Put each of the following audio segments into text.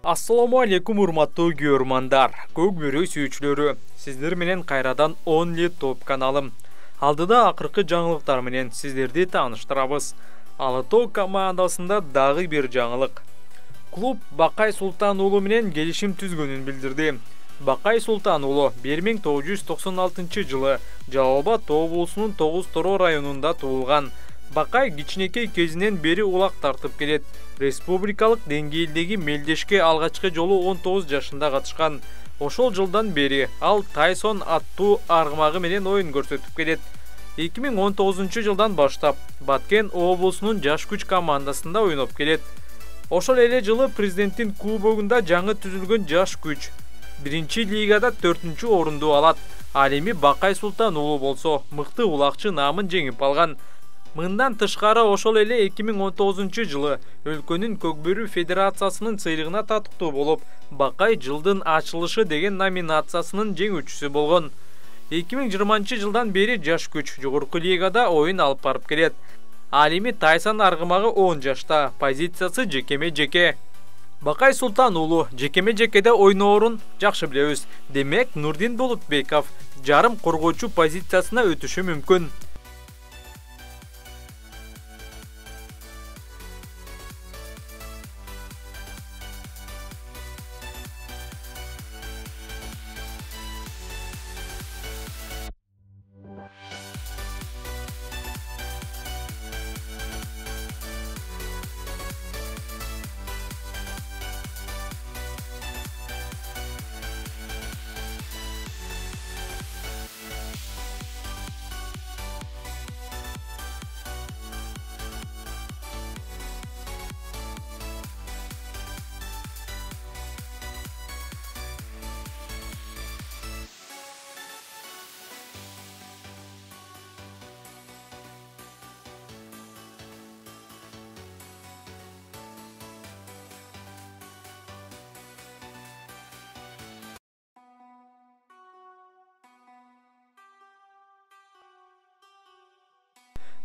Assalamu alaikum урматтуу көрөрмандар, көк бөрү сүйүүчүлөрү. Сиздер менен кайрадан Only Top каналым. Алдыда акыркы жаңылыктар менен сиздерди тааныштырабыз. Алатоо командасында дагы бир жаңылык. Клуб Бакай Султан уулу менен келишим түзгөнүн билдирди. Бакай Султан уулу 1996 жылы Жалал Абад облусунун Тогуз Тороо районунда туулган. Бакай кичинекей кезинен бери улак тартып келет. Республикалык деңгээлдеги мелдешке алгачкы жолу 19 жашында катышкан. Ошол жылдан бери ал Тайсон аттуу аргымагы менен оюн көрсөтүп келет. 2019 жылдан баштап Баткен облусунун жаш күч командасында ойноп келет. Ошол эле жылы президенттин кубогунда жаңы түзүлгөн жаш күч биринчи лигада 4-чү орунду алат. Ал эми Бакай Султан уулу болсо мыкты улакчы наамын жеңип алган. Мындан тышкары ошол эле 2019 жылы өлкөнүн Көкбөрү федерациясынын сыйлыгына татыктуу болуп, Бакай жылдын ачылышы деген номинациясынын жеңүүчүсү болгон. 2020 жылдан бери жаш күч жогорку лигада оюн алып барып келет. Ал эми Тайсон аргымагы 10 жашта, позициясы жекеме-жеке. Бакай Султан уулу жекеме-жекеде ойноорун жакшы билебиз. Демек, Нурдин Болотбеков жарым коргоочу позициясына өтүшү мүмкүн.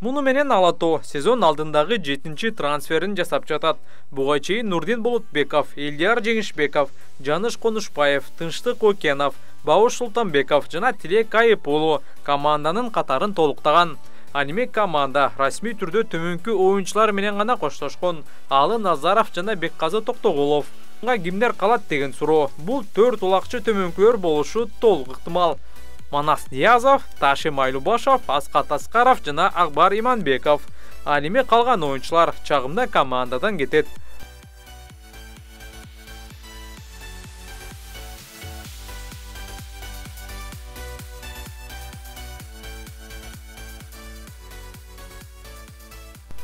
Муну менен Алатоо сезон алдындагы 7-чи трансферин жасап жатат. Буга чейин Нурдин Болотбеков, Элдияр Жеңишбеков, Жаныш Конушбаев, Тынчтык Окенов, Бауш Султанбеков жана Тилек Айып уулу команданын катарын толуктаган. Ал эми команда расмий түрдө төмөнкү оюнчулар менен гана коштошкон. Алы Назаров жана Бекказы Токтогулов. Кимдер калат деген суроо. Бул 4 улакчы төмөнкүлөр болушу толук ыктымал. Манас Ниязов, Ташим Айлубашов, Аскат Аскаров жана Акбар Иманбеков. Ал эми калган оюнчулар чагымда командадан кетет.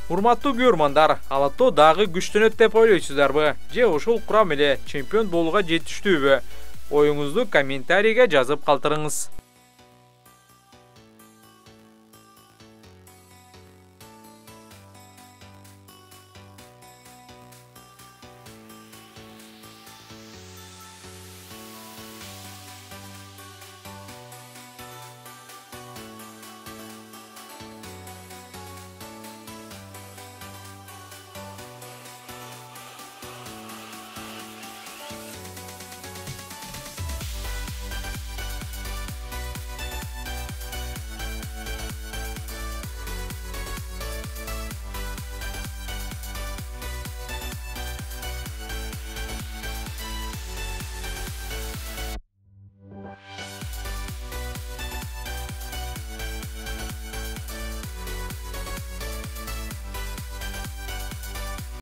Урматтуу көрөрмандар, Алатоо дагы күчтөнөт деп ойлойсуздарбы? Же ушул курам эле чемпион болууга жетиштүүбү? Оюңузду комментарийге жазып калтырыңыз.